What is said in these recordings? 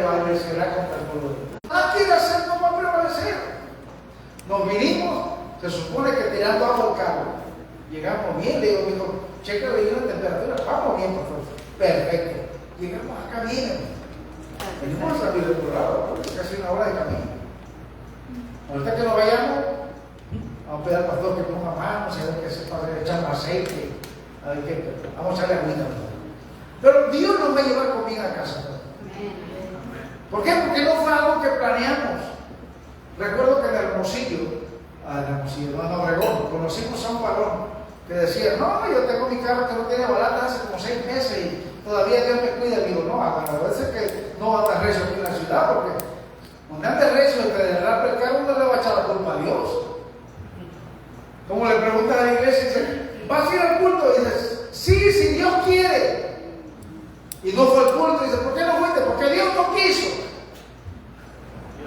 prevalecerá contra el pueblo. Nada quiere hacer, no va a prevalecer. Nos vinimos, se supone que tirando agua al carro. Llegamos bien, le digo, checa la temperatura, vamos bien, pastor. Perfecto. Llegamos acá bien. Venimos a salir del programa, es casi una hora de camino. Ahorita que nos vayamos, vamos a pedir al pastor que ponga manos, a ver que se puede echar aceite, a ver qué, vamos a echarle agüita. Pero Dios nos va a llevar comida a casa. ¿Por qué? Porque no fue algo que planeamos. Recuerdo que en Hermosillo, no, en Obregón, conocimos a un varón que decía, no, yo tengo mi carro que no tiene balata hace como 6 meses y todavía Dios me cuida. Y digo, no, a veces que no anda recio aquí en la ciudad, porque donde ande recio y te derrapa el carro, no le va a echar la culpa a Dios. Como le preguntas a la iglesia, dice, ¿vas a ir al culto? Y dices, sí, si Dios quiere. Y no fue al culto, y dice, ¿por qué no fuiste? Porque Dios no quiso.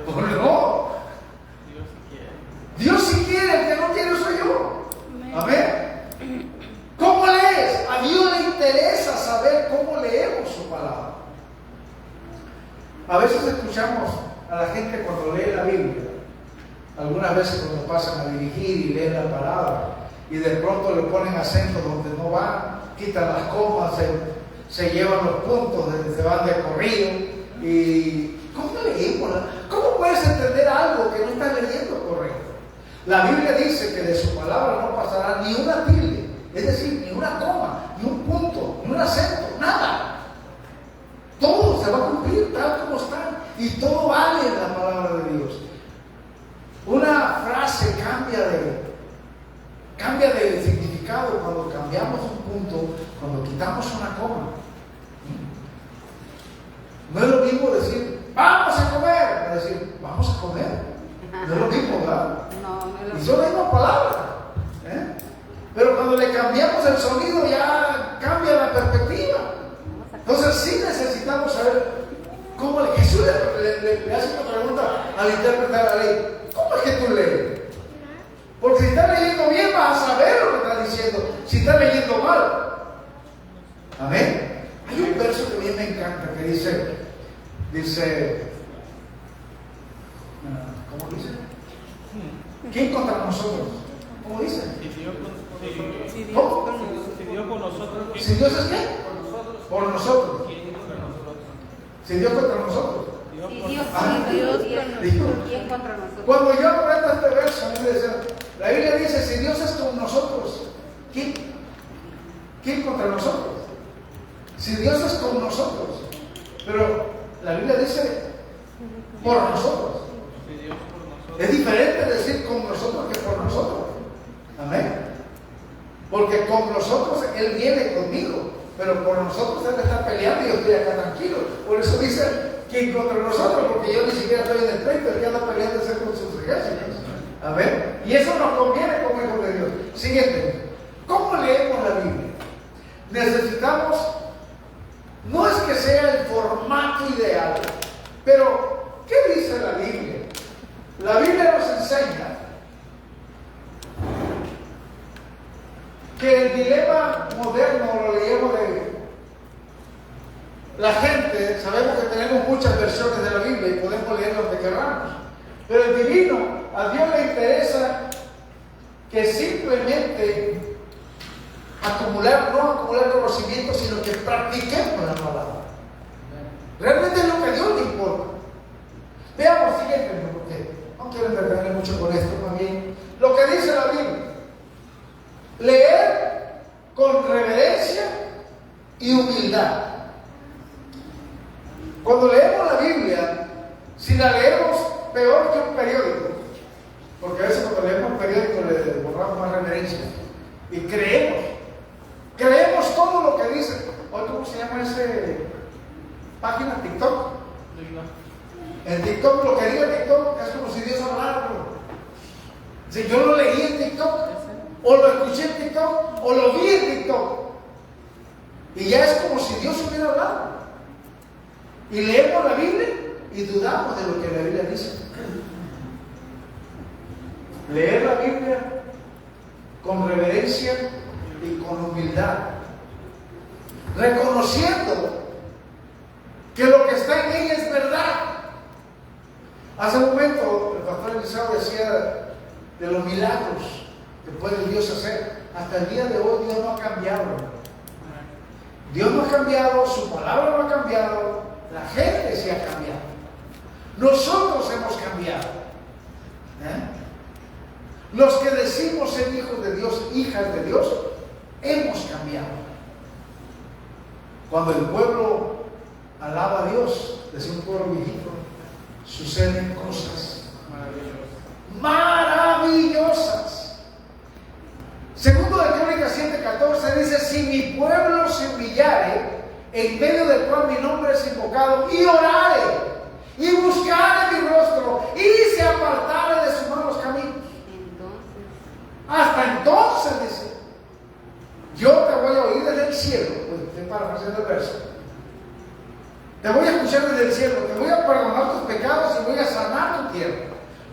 Pues no. Dios sí quiere, el que no quiere soy yo. Amén. ¿Cómo lees? A Dios le interesa saber cómo leemos su palabra. A veces escuchamos a la gente cuando lee la Biblia, algunas veces cuando pasan a dirigir y leen la palabra, y de pronto le ponen acento donde no van, quitan las comas, se llevan los puntos, se van de corrido. ¿Y cómo leemos? ¿Cómo puedes entender algo que no estás leyendo correcto? La Biblia dice que de su palabra no pasará ni una tilde, es decir, ni una coma, ni un punto, ni un acento, nada. Todo se va a cumplir tal como está y todo vale en la palabra de Dios. Una frase cambia de significado cuando cambiamos un punto, cuando quitamos una coma. No es lo mismo decir, vamos a comer, que decir, vamos a comer. No es lo mismo, ¿verdad? No, y son las mismas palabras. Pero cuando le cambiamos el sonido ya cambia la perspectiva. Entonces sí necesitamos saber cómo Jesús le hace una pregunta al interpretar la ley. ¿Cómo es que tú lees? Porque si estás leyendo bien vas a saber lo que está diciendo. Si estás leyendo mal. Amén. Hay un verso que a mí me encanta que dice, ¿cómo dice? ¿Quién contra nosotros? ¿Cómo dice? Si Dios con nosotros. ¿Si Dios es qué? Por nosotros. Si Dios contra nosotros. ¿Quién contra nosotros? Cuando yo aprendo este verso, la Biblia dice, si Dios es con nosotros, ¿quién contra nosotros? Si Dios es con nosotros. Pero la Biblia dice, por nosotros. Es diferente decir con nosotros que por nosotros. Amén. Porque con nosotros Él viene conmigo, pero por nosotros Él está peleando y yo estoy acá tranquilo. Por eso dice, ¿quién contra nosotros? Porque yo ni siquiera estoy en el pleito, Él anda peleando con sus ejércitos. Amén. Y eso nos conviene como hijos de Dios. Siguiente. ¿Cómo leemos la Biblia? Necesitamos, no es que sea el formato ideal, pero ¿qué dice la Biblia? La Biblia nos enseña que el dilema moderno lo leemos de la gente. Sabemos que tenemos muchas versiones de la Biblia y podemos leer donde queramos, pero el divino, a Dios le interesa que simplemente no acumular conocimiento, sino que practiquemos la palabra. Realmente es lo que a Dios le importa. Veamos, siguiente, porque no quiero entretener mucho con esto también. Lo que dice la Biblia: leer con reverencia y humildad. Cuando leemos la Biblia, si la leemos peor que un periódico, porque a veces cuando leemos un periódico le borramos más reverencia y creemos todo lo que dice. ¿Cómo se llama ese página? TikTok. En TikTok, lo que diga TikTok es como si Dios hablara. Si yo lo leí en TikTok, o lo escuché en TikTok, o lo vi en TikTok, y ya es como si Dios hubiera hablado. Y leemos la Biblia y dudamos de lo que la Biblia dice. Leer la Biblia con reverencia y con humildad, reconociendo que lo que está en ella es verdad. Hace un momento el pastor Eliseo decía de los milagros que puede Dios hacer. Hasta el día de hoy Dios no ha cambiado. Dios no ha cambiado, su palabra no ha cambiado, la gente sí ha cambiado. Nosotros hemos cambiado. Los que decimos ser hijos de Dios, hijas de Dios, hemos cambiado. Cuando el pueblo alaba a Dios, decía un pueblo viejito, suceden cosas maravillosas. Segundo de Crónicas 7:14 dice: si mi pueblo se humillare, en medio del cual mi nombre es invocado, y orare, y buscare mi rostro, y se apartare de sus malos caminos, hasta entonces, dice, yo te voy a oír desde el cielo. Pues estoy parafraseando el verso. Te voy a escuchar desde el cielo, te voy a perdonar tus pecados y voy a sanar tu tierra.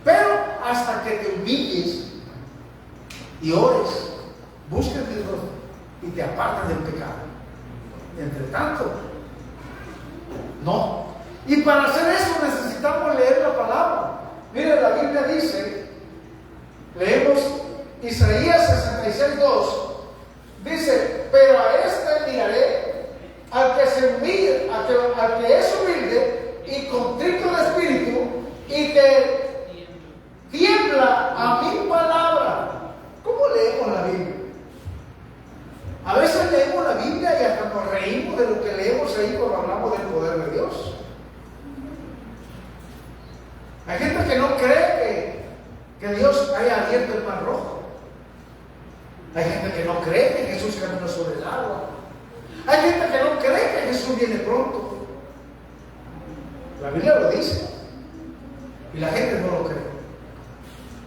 Pero hasta que te humilles y ores, busques mi rostro y te apartes del pecado. Entre tanto, no. Y para hacer eso necesitamos leer la palabra. Mire, la Biblia dice, leemos Isaías 66:2, dice: pero a este miraré, al que se humille, al que es humilde y contrito de espíritu, y que tiembla a mi palabra. ¿Cómo leemos la Biblia? A veces leemos la Biblia y hasta nos reímos de lo que leemos ahí cuando hablamos del poder de Dios. Hay gente que no cree que Dios haya abierto el mar rojo. Hay gente que no cree que Jesús caminó sobre el agua. Hay gente que no cree que Jesús viene pronto. La Biblia lo dice y la gente no lo cree.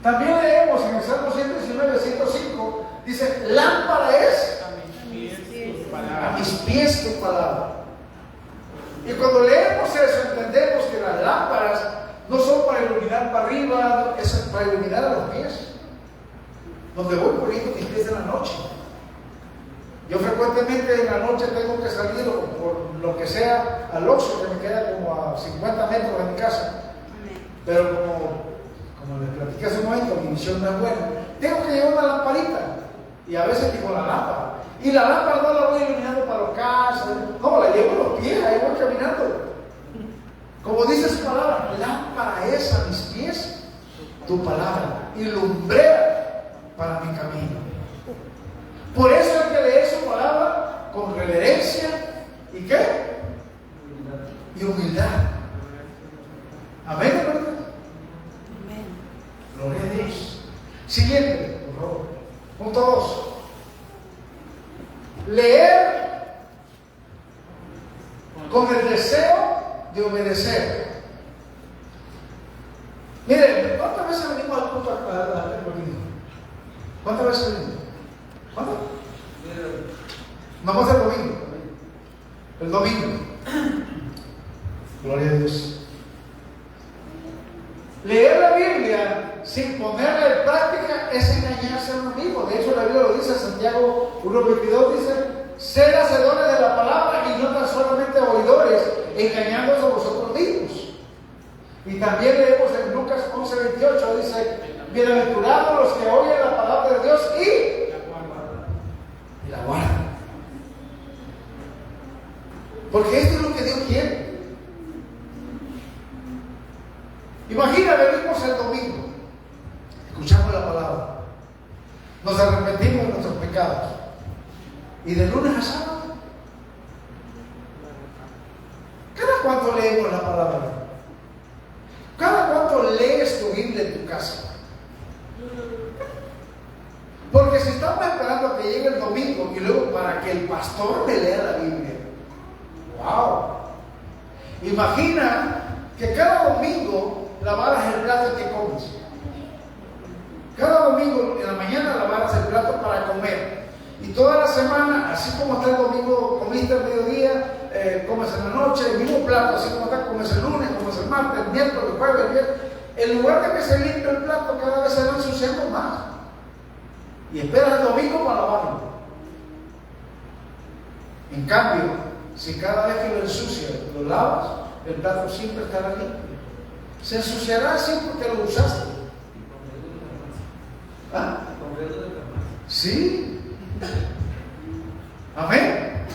También leemos en el Salmo 119, 105, dice: lámpara es a mis pies tu palabra. Y cuando leemos eso, entendemos que las lámparas no son para iluminar para arriba, es para iluminar a los pies, donde voy poniendo mis pies en la noche. Yo frecuentemente en la noche tengo que salir, o por lo que sea, al Oxxo, que me queda como a 50 metros de mi casa. Pero como les platiqué hace un momento, mi visión no es buena, tengo que llevar una lamparita, y a veces digo la lámpara, y la lámpara no la voy iluminando para los casas, no, la llevo en los pies, ahí voy caminando. Como dice su palabra, lámpara es a mis pies tu palabra y lumbrera para mi camino. Por eso hay que leer su palabra con reverencia y ¿qué? Y humildad. Amén, ¿verdad? Amén. Gloria a Dios. Siguiente, por favor. Punto 2. Leer con el deseo de obedecer. Miren, ¿cuántas veces venimos al culto al domingo? ¿Cuántas veces venimos? ¿Cuántas? Vamos el domingo. El domingo. Gloria a Dios. Leer la Biblia sin ponerla en práctica es engañarse a uno mismo. De hecho, la Biblia lo dice, Santiago 1:22 dice: sed hacedores de la palabra y no tan solamente oidores, engañándoos a vosotros mismos. Y también leemos en Lucas 11:28, dice: bienaventurados los que oyen la palabra de Dios y la guardan. Porque esto es lo que Dios quiere. Imagina, venimos el domingo, escuchamos la palabra, nos arrepentimos de nuestros pecados, y de lunes a sábado, ¿cada cuánto leemos la palabra? ¿Cada cuánto lees tu Biblia en tu casa? Porque si estamos esperando a que llegue el domingo y luego para que el pastor me lea la Biblia, ¡wow! Imagina que cada domingo lavaras el plato que comes. Cada domingo en la mañana lavaras el plato para comer. Y toda la semana, así como está el domingo, comiste al mediodía, comes en la noche, el mismo plato, así como está, comes el lunes, comes el martes, el miércoles, el jueves, el viernes. En lugar de que se limpie el plato, cada vez se va ensuciando más. Y esperas el domingo para lavarlo. En cambio, si cada vez que lo ensucias, lo lavas, el plato siempre estará limpio. Se ensuciará así porque lo usaste. ¿Ah? Sí. Amén.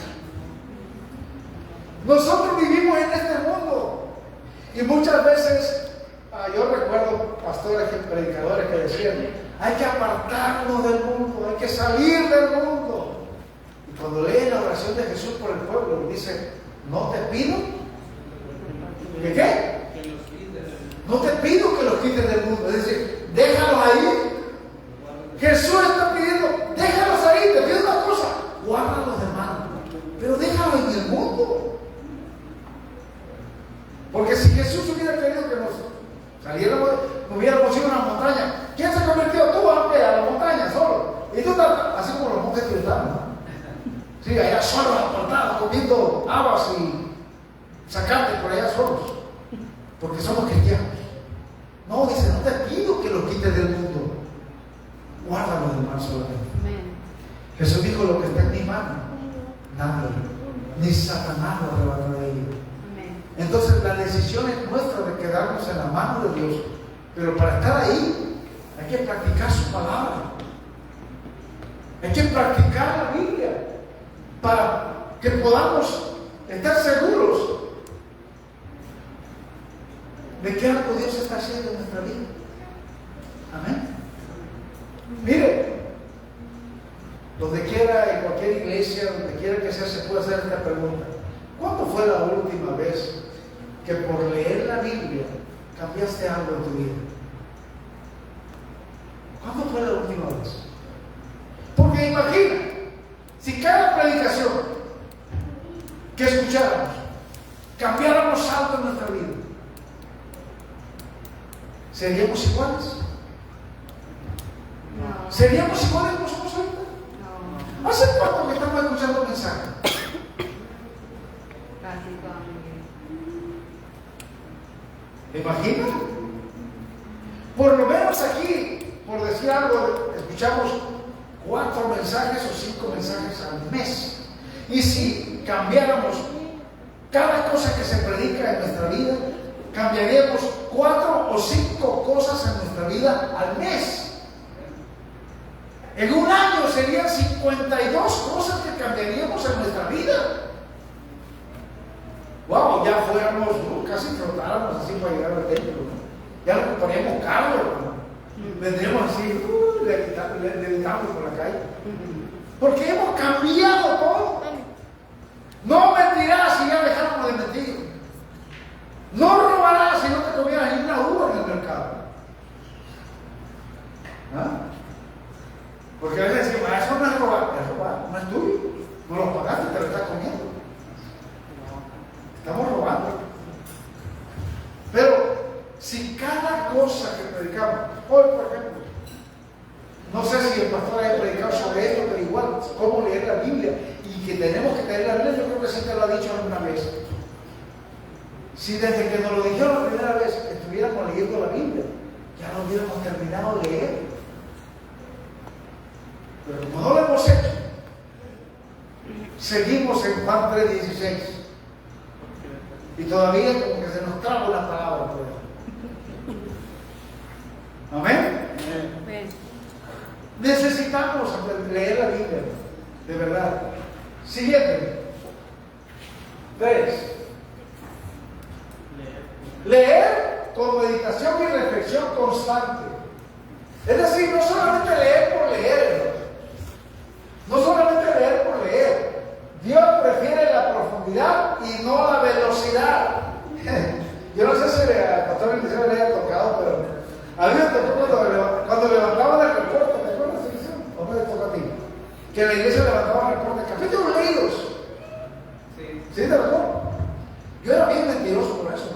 Nosotros vivimos en este mundo y muchas veces yo recuerdo pastores y predicadores que decían: hay que apartarnos del mundo, hay que salir del mundo. Y cuando leen la oración de Jesús por el pueblo, dice: no te pido ¿que qué? No te pido que los quites del mundo. Es decir, déjalos ahí. Jesús está pidiendo: déjalos ahí. Te pido una cosa: guárdalos de mal, pero déjalos en el mundo. Porque si Jesús hubiera querido que nos saliéramos, nos hubiéramos ido a una montaña, ¿quién se convirtió? Tú, a la montaña solo. Y tú estás así como los monjes tibetanos, ¿no? Sí, allá solos, apartados, comiendo habas y sacarte por allá solos, porque somos cristianos. No, dice: no te pido que los quites del mundo, guárdalos del mal solamente. Amén. Jesús dijo: lo que está en mi mano, nada, ni Satanás lo arrebatará de ello. Entonces la decisión es nuestra de quedarnos en la mano de Dios, pero para estar ahí hay que practicar su palabra, hay que practicar la Biblia para que podamos estar seguros de que algo Dios está haciendo en nuestra vida. Amén. Mire, donde quiera, en cualquier iglesia, donde quiera que sea, se puede hacer esta pregunta: ¿cuándo fue la última vez que por leer la Biblia cambiaste algo en tu vida? ¿Cuándo fue la última vez? Porque imagina, si cada predicación que escucháramos cambiáramos algo en nuestra vida, ¿seríamos iguales? No. ¿Seríamos iguales como somos ahorita? No. ¿Hace cuánto que estamos escuchando mensajes? ¿Imagina? Por lo menos aquí, por decir algo, escuchamos 4 mensajes o 5 mensajes al mes. Y si cambiáramos cada cosa que se predica en nuestra vida, cambiaríamos 4 o 5 cosas en nuestra vida al mes. En un año serían 52 cosas que cambiaríamos en nuestra vida. Wow, ya fuéramos, casi flotáramos así para llegar al templo, ¿no? Ya nos ocuparíamos carro, ¿no? Vendríamos así, levitamos por la calle. Porque hemos cambiado todo. No mentirás si ya dejamos de mentir. No robarás si no te comieras ni una uva en el mercado. ¿Ah? Porque a veces decimos: eso no es robar, no es tuyo. No lo pagaste, te lo estás comiendo. Estamos robando. Pero si cada cosa que predicamos, hoy por ejemplo, no sé si el pastor haya predicado sobre esto, pero igual, cómo leer la Biblia, y que tenemos que leer la Biblia, yo creo que sí te lo ha dicho alguna vez. Si desde que nos lo dijeron la primera vez estuviéramos leyendo la Biblia, ya lo hubiéramos terminado de leer. Pero como no lo hemos hecho, seguimos en Juan 3:16. Y todavía como que se nos traba la palabra por ahí. Amén. Amén. Necesitamos leer la Biblia, de verdad. Siguiente. 3. Leer con meditación y reflexión constante. Es decir, no solamente leer por leer, no solamente leer por leer. Dios prefiere la profundidad y no la velocidad. Yo no sé si al pastor Eliseo le haya tocado, pero a mí me tocó cuando levantaban el reporte, ¿te acuerdas? ¿O no le tocó a ti? Que la iglesia levantaba el reporte, capítulos leídos. ¿Sí te acuerdas? Yo era bien mentiroso por eso.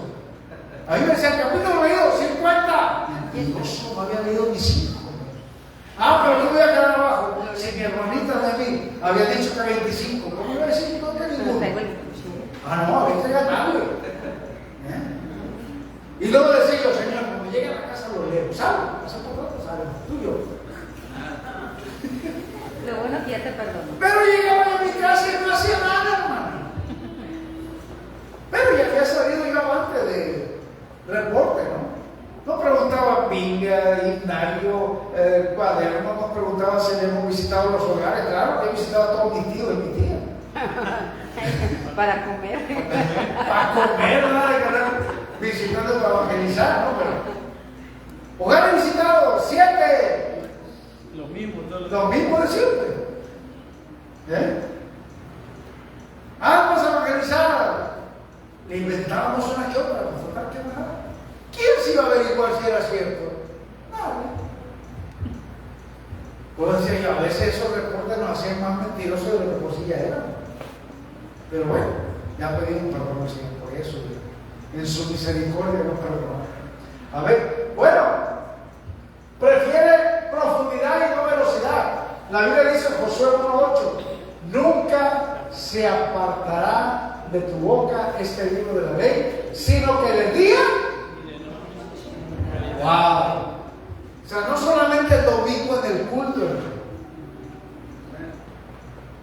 A mí me decían: capítulo leído, 50. Mentiroso, no había leído ni 5. Pero yo voy a quedar abajo. Si mi hermanita de mí había dicho que 25, ¿cómo iba a decir no que ninguno? No, había que ganarle. Y luego decía yo: Señor, cuando llegue a la casa lo leo. ¿Sabes? Hace por rato, ¿sabes? Tú y yo. Lo bueno que ya te perdono. Pero llegaba a mi casa y no hacía nada, hermano. Pero ya había salido yo antes reporte, ¿no? No preguntaba pinga, himnario, cuaderno, no preguntaba si habíamos visitado los hogares. Claro que he visitado a todos mis tíos y mi tía. Para comer. Para comer, ¿verdad? Hay que andar visitando para evangelizar, ¿no? Pero hogares visitados, 7. Lo mismo, Lo mismo de siempre. Almas evangelizadas. Le inventábamos una que otra, no faltaba que nada. ¿Quién se iba a averiguar si era cierto? Nadie. Pues decía yo, a veces esos reportes nos hacían más mentirosos de lo que por sí ya eran. Pero bueno, ya pedimos perdón al Señor por eso. En su misericordia nos perdonó. A ver, bueno, prefiere profundidad y no velocidad. La Biblia dice en Josué 1:8, nunca se apartará de tu boca este libro de la ley, sino que de día. ¡Wow! O sea, no solamente el domingo en el culto,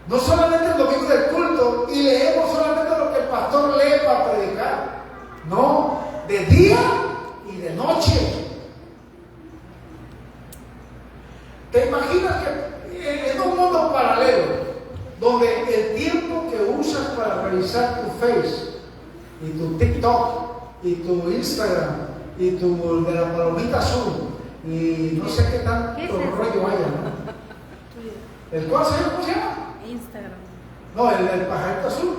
no solamente el domingo del culto y leemos solamente lo que el pastor lee para predicar, no, de día y de noche. ¿Te imaginas que en un mundo paralelo, donde el tiempo que usas para revisar tu Face y tu TikTok y tu Instagram y tu de la palomita azul y no sé qué tanto rollo haya, ¿no? ¿El cuál se llama? ¿Cómo se llama? Instagram. No, el pajarito azul.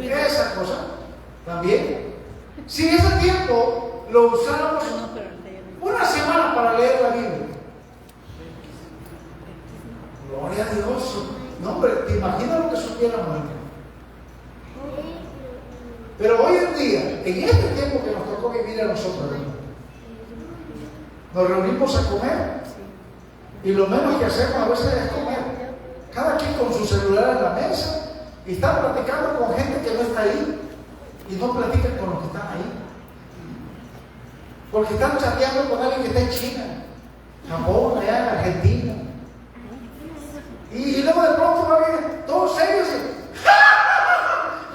Esa cosa también. Si ese tiempo lo usáramos una semana para leer la Biblia, gloria a Dios. No, hombre, ¿te imaginas lo que supiéramos? Pero hoy en día, en este tiempo que nos tocó vivir a nosotros, nos reunimos a comer y lo menos que hacemos a veces es comer. Cada quien con su celular en la mesa y está platicando con gente que no está ahí y no platican con los que están ahí. Porque están chateando con alguien que está en China, Japón, allá en Argentina. Y luego de pronto va bien, todos serios y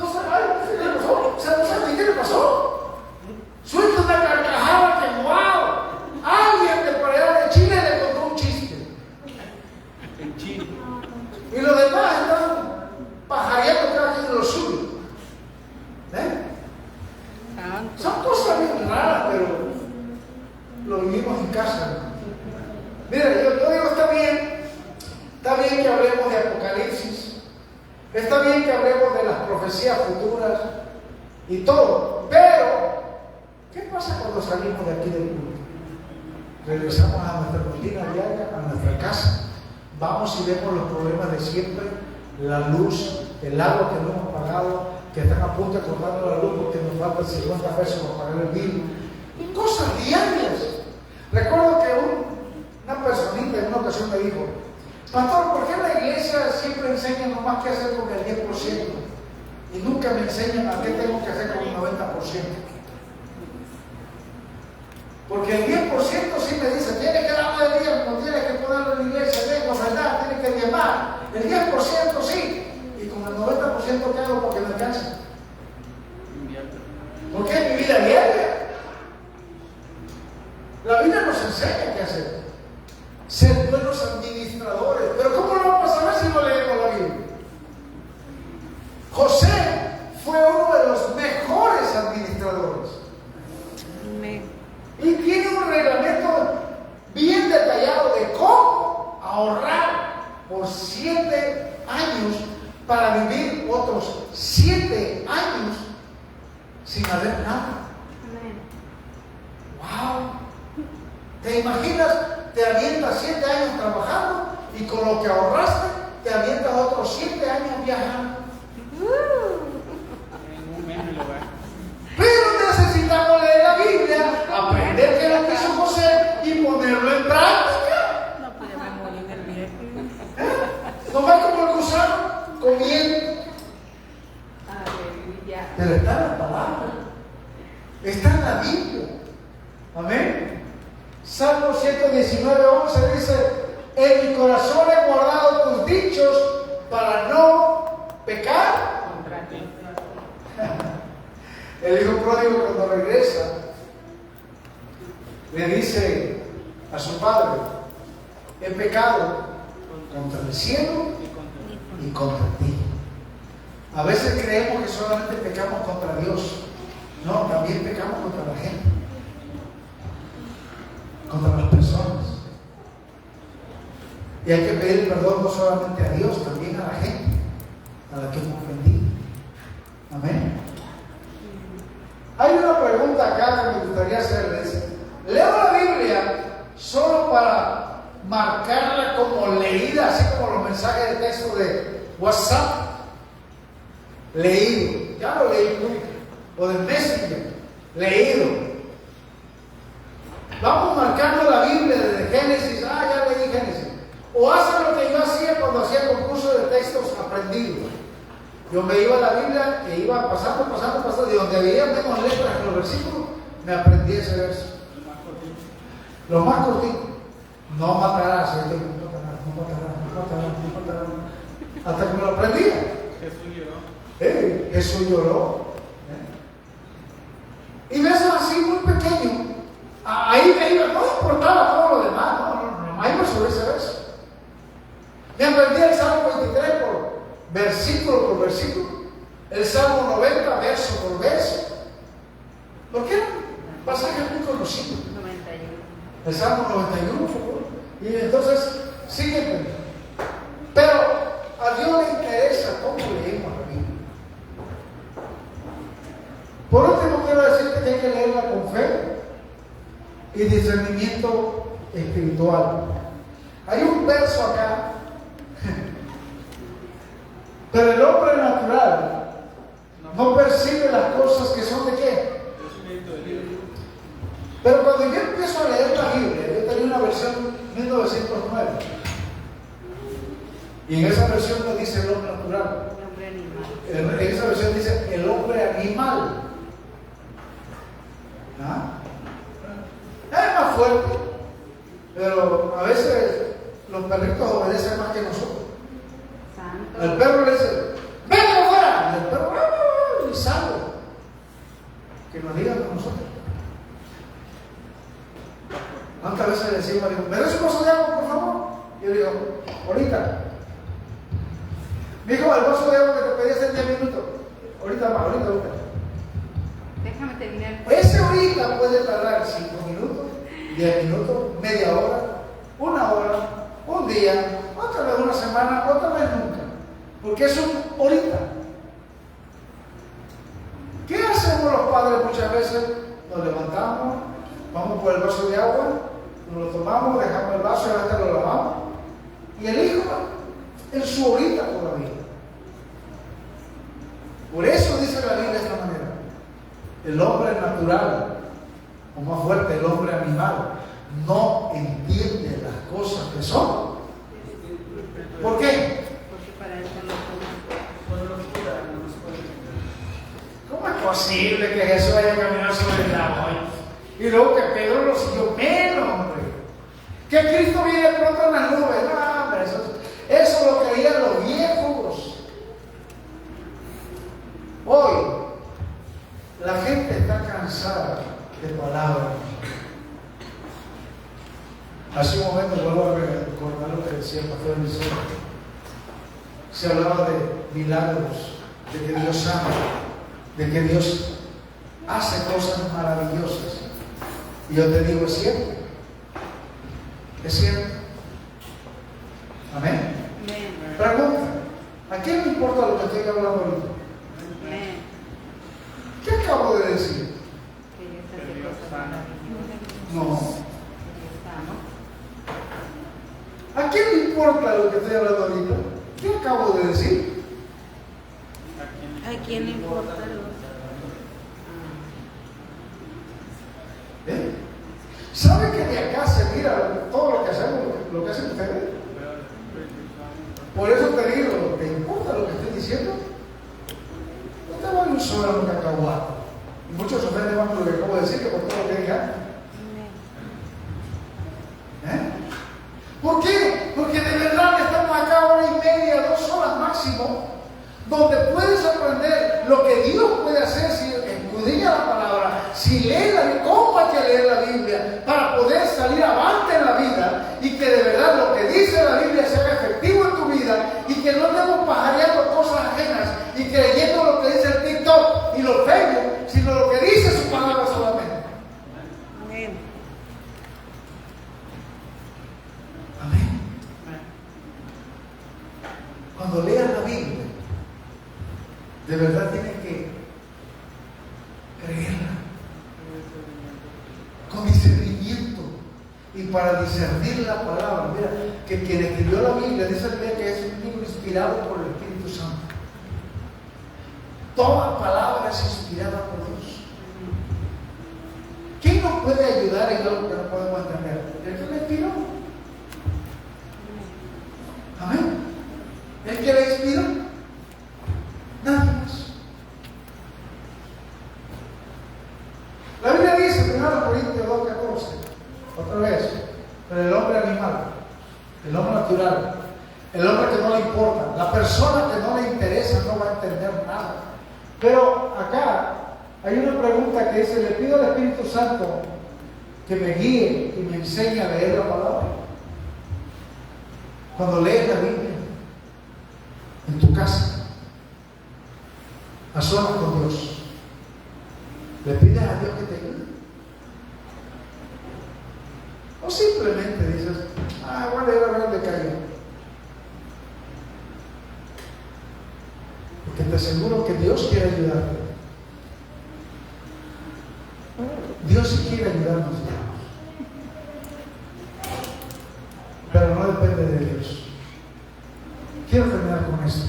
no sé, ¿qué le pasó? ¿No saben qué le pasó? Suelta una carcajada que wow, alguien de por allá de China le contó un chiste. En chino. Y los demás están pajareando cada quien de lo suyo. Son cosas bien raras, pero lo vivimos en casa. Mira, yo digo, está bien que hablemos de Apocalipsis, está bien que hablemos de las profecías futuras y todo, pero ¿qué pasa cuando salimos de aquí del culto? Regresamos a nuestra rutina diaria, a nuestra casa, vamos y vemos los problemas de siempre, la luz, el agua que no hemos pagado, que están a punto de cortarnos la luz porque nos faltan 50 pesos para pagar el bill, y cosas diarias. Recuerdo que una personita en una ocasión me dijo, pastor, ¿por qué en la iglesia siempre enseñan nomás qué hacer con el 10% y nunca me enseñan a qué tengo que hacer con el 90%? Porque el 10% sí me dice, tienes que darle el diezmo, tienes que ponerlo en la iglesia, tengo verdad, tienes que diezmar. El 10% sí, y con el 90% ¿qué hago? Porque me alcanza. Porque es mi vida diaria. La Biblia nos enseña qué hacer. Ser buenos administradores. Pero ¿cómo lo vamos a saber si no leemos la Biblia? José fue uno de los mejores administradores. Y tiene un reglamento bien detallado de cómo ahorrar por 7 años para vivir otros 7 años sin hacer nada. ¡Wow! ¿Te imaginas? Te avientas 7 años trabajando y con lo que ahorraste te avientas otros 7 años viajando. En un mes me lo va. Pero necesitamos leer la Biblia, aprender qué es lo que hizo José y ponerlo en práctica. No, pues ya me morí en el viaje. No va como el gusano comiendo. Aleluya. Pero está en la palabra, está en la Biblia. Amén. Salmo 119:11 dice: en mi corazón he guardado tus dichos para no pecar. El hijo pródigo cuando regresa le dice a su padre: he pecado contra el cielo y contra ti. A veces creemos que solamente pecamos contra Dios. No, también pecamos contra la gente, contra las personas. Y hay que pedir perdón no solamente a Dios, también a la gente a la que hemos ofendido. Amén. Hay una pregunta acá que me gustaría hacerles. ¿Leo la Biblia solo para marcarla como leída, así como los mensajes de texto de WhatsApp? Leído, ya lo leí nunca. O de Messenger, leído. Vamos marcando la Biblia desde Génesis, ya leí Génesis. O hacen lo que yo hacía cuando hacía concursos de textos aprendidos. Yo me iba a la Biblia e iba pasando, y donde había menos letras en los versículos, me aprendí ese verso. Lo más cortito. No matarás, no matarás. Hasta que me lo aprendía. Jesús lloró. Jesús lloró. Y versos así muy pequeños. Ahí me iba, no importaba todo lo demás, no, ahí me subí ese verso. Me aprendí el Salmo 23 versículo por versículo, el Salmo 90 verso por verso, porque eran pasajes muy conocidos. 91. El Salmo 91, por favor. Y entonces, sígueme. Pero a Dios le interesa cómo leemos la Biblia. Por último, quiero decirte que hay que leerla con fe y discernimiento espiritual. Hay un verso acá. Pero el hombre natural no percibe las cosas que son de qué. Pero cuando yo empiezo a leer la Biblia, yo tenía una versión 1909. Y en esa versión no dice el hombre natural. El hombre animal. En esa versión dice el hombre animal. Es más fuerte. Pero a veces los perritos obedecen más que nosotros. El perro le dice: ¡vete afuera! Y el perro y sale. Que nos digan con nosotros. ¿Cuántas veces le decimos: ¿me das un vaso de agua, por favor? Y yo digo: ahorita. Mijo, el vaso de agua que te pedí hace 10 minutos. Ahorita más, ahorita. Déjame terminar. Ese ahorita puede tardar 5 minutos, 10 minutos, media hora, 1 hora, un día, otra vez una semana, otra vez nunca. Porque es un ahorita. ¿Qué hacemos los padres muchas veces? Nos levantamos, vamos por el vaso de agua, nos lo tomamos, dejamos el vaso y ahora lo lavamos. Y el hijo en su ahorita todavía. Por eso dice la Biblia de esta manera: el hombre natural, o más fuerte, el hombre animal, no entiende las cosas que son. ¿Por qué? Porque para eso lo ¿Cómo es posible que Jesús haya caminado sobre el agua? Y luego que Pedro lo siguió menos, hombre. Que Cristo viene pronto en las nubes. No, hombre, eso lo creían los viejos. Hoy, la gente está cansada de palabras. Hace un momento vuelvo a recordar lo que decía el pastor Eliseo. Se hablaba de milagros, de que Dios sana, de que Dios hace cosas maravillosas. Y yo te digo, es cierto. Es cierto. Amén. Amén. Pregunta: ¿a quién le importa lo que estoy hablando ahorita? Amén. ¿Qué acabo de decir? Que Dios hace cosas maravillosas. No. Que Dios ¿A quién le importa lo que estoy hablando ahorita? ¿Qué acabo de decir? ¿A quién le importa ¿Sabe que de acá se mira todo lo que hacemos, lo que hacen ustedes? Por eso te digo, ¿te importa lo que estoy diciendo? No te vale un solo en un cacahuate. Y muchos se ofenden más por lo que acabo de decir que por todo lo que dije antes. ¿Por qué? Porque de verdad estamos acá 1 hora y media, 2 horas máximo, donde puedes aprender lo que Dios puede hacer si escudriñas si lees la Biblia, ¿cómo hay que leer la Biblia? Para poder salir avante en la vida y que de verdad lo que dice la Biblia sea efectivo en tu vida y que no estemos pajareando cosas ajenas y creyendo lo que dice el TikTok y los Facebook, sino lo que dice su palabra solamente. Amén. Amén. Cuando leas la Biblia, de verdad tienes que creerla con discernimiento. Y para discernir la palabra, mira, que quien escribió la Biblia dice que es un libro inspirado por el Espíritu Santo. Toda palabra es inspirada por Dios. ¿Quién nos puede ayudar en algo que no podemos entender? ¿El que la inspiró? Amén. ¿El que la inspiró? Nadie más. La Biblia dice, 1 Corintios 2:14, otra vez, pero el hombre animal, el hombre natural, el hombre que no le importa, la persona que no le interesa no va a entender nada. Pero acá hay una pregunta que dice, le pido al Espíritu Santo que me guíe y me enseñe a leer la palabra. Cuando lees la Biblia, en tu casa, a solas con Dios, le pides a Dios que te ayude. O simplemente dices, voy a leer a ver dónde caigo. Porque te aseguro que Dios quiere ayudarte. Dios sí quiere ayudarnos, pero no depende de Dios. Quiero terminar con esto.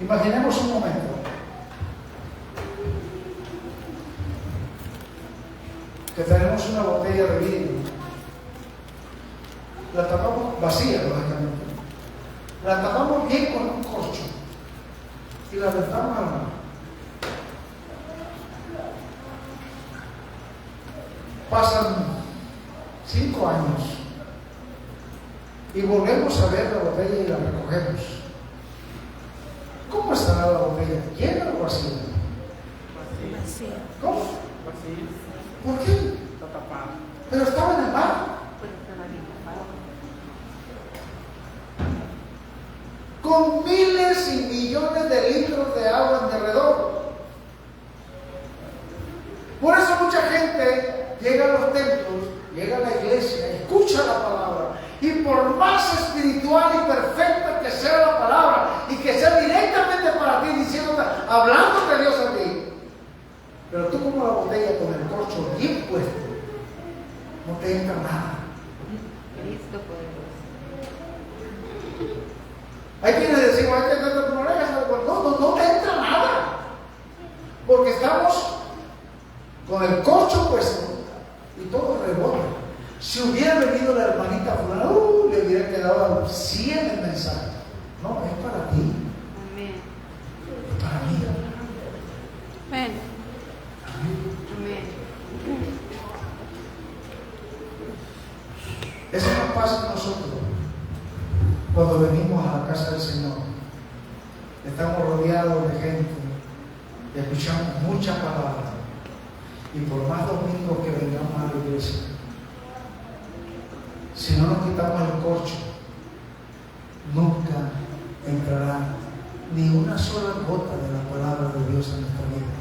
Imaginemos un momento que tenemos una botella de vino, la tapamos vacía, lógicamente, la tapamos bien con un corcho y la aventamos al mar. Pasan 5 años y volvemos a ver la botella y la recogemos. ¿Cómo estará la botella? ¿Llena o vacía? Vacía. ¿Cómo? Vacío. ¿Por qué? Está tapado. Pero estaba en el mar. Puede estar bien tapado. Con miles y millones de litros de agua en derredor. Por eso mucha gente llega a los templos, llega a la iglesia, escucha la palabra, y por más espiritual y perfecta que sea la palabra, y que sea directamente para ti, diciéndote, hablándote Dios a ti, pero tú como la botella con el corcho bien puesto, no te entra nada. Cristo poderoso. Hay quienes decimos, hay que tener tu oreja, no te entra nada, porque estamos con el corcho puesto y todo rebota. Si hubiera venido la hermanita fulana, le hubiera quedado 100 el mensaje. No, es para ti, Amén. es para mí. Amén. Amén. Eso no pasa en nosotros cuando venimos a la casa del Señor. Estamos rodeados de gente y escuchamos mucha palabra. Y por más domingos que vengamos a la iglesia, si no nos quitamos el corcho, nunca entrará ni una sola gota de la palabra de Dios en nuestra vida.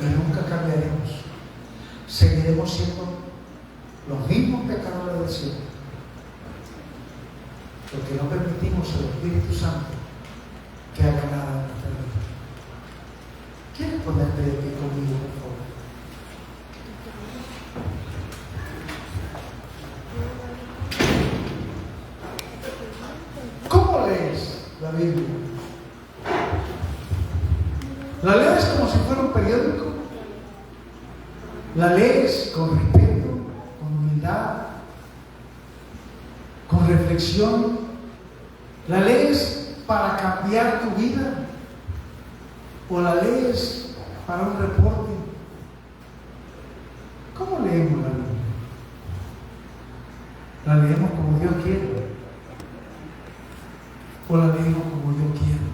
Y nunca cambiaremos. Seguiremos siendo los mismos pecadores del cielo. Porque no permitimos al Espíritu Santo que haga nada en nuestra vida. ¿Quieres ponerte de pie conmigo, por favor? ¿Cómo lees la Biblia? ¿La lees como si fuera un periódico? ¿La lees con respeto, con humildad, con reflexión? ¿La lees para cambiar tu vida? ¿O la lees para un reporte? ¿Cómo leemos la Biblia? ¿La leemos como Dios quiere? ¿O la leemos como yo quiero?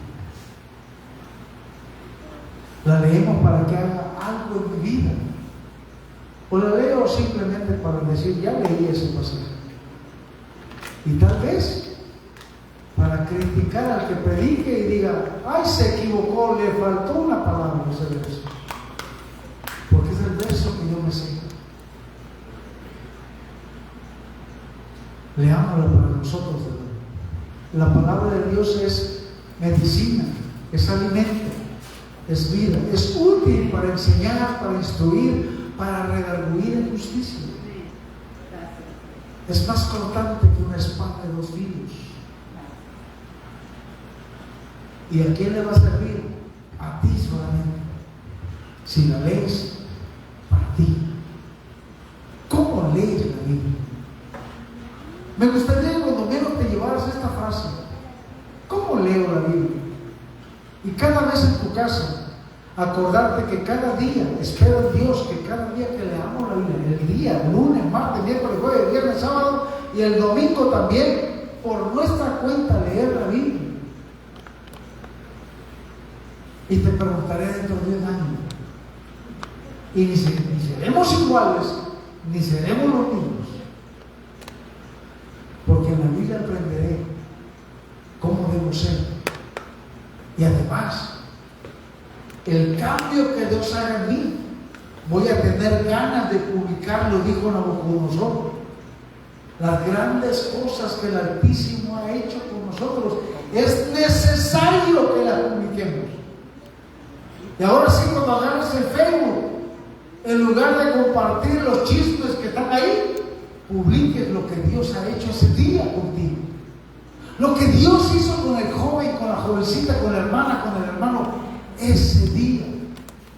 ¿La leemos para que haga algo en mi vida? ¿O la leo simplemente para decir, ya leí ese pasaje? Y tal vez para criticar al que predique y diga, ay, se equivocó, le faltó una palabra en ese verso. Porque es el verso que yo me sé. Leámoslo para nosotros, ¿verdad? La palabra de Dios es medicina, es alimento, es vida, es útil para enseñar, para instruir, para redarguir en justicia. Es más cortante que una espada de 2 filos. ¿Y a quién le va a servir? A ti solamente. Si la lees, para ti. ¿Cómo lees la Biblia? Me gustaría que cuando menos te llevaras esta frase. ¿Cómo leo la Biblia? Y cada vez en tu casa, acordarte que cada día, espero en Dios, que cada día que leamos la Biblia, el día, lunes, martes, miércoles, jueves, viernes, sábado y el domingo también, por nuestra cuenta leer la Biblia. Y te preguntaré dentro de 10 años. Y ni seremos iguales, ni seremos los mismos. Porque en la Biblia aprenderé cómo debo ser. Y además, el cambio que Dios haga en mí, voy a tener ganas de publicarlo, dijo Nabucodonosor. Las grandes cosas que el Altísimo ha hecho con nosotros, es necesario que las publiquemos. Y ahora sí, cuando agarras el Facebook, en lugar de compartir los chismes que están ahí, publiques lo que Dios ha hecho ese día contigo. Lo que Dios hizo con el joven, con la jovencita, con la hermana, con el hermano, ese día.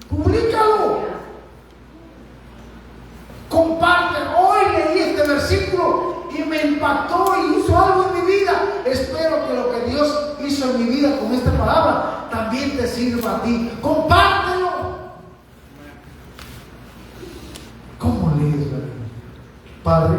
Públicalo. Comparte. Hoy leí este versículo y me impactó y hizo algo en mi vida. Espero que lo que Dios hizo en mi vida con esta palabra también te sirva a ti. Compártelo. ¿Cómo lees la Biblia? Padre,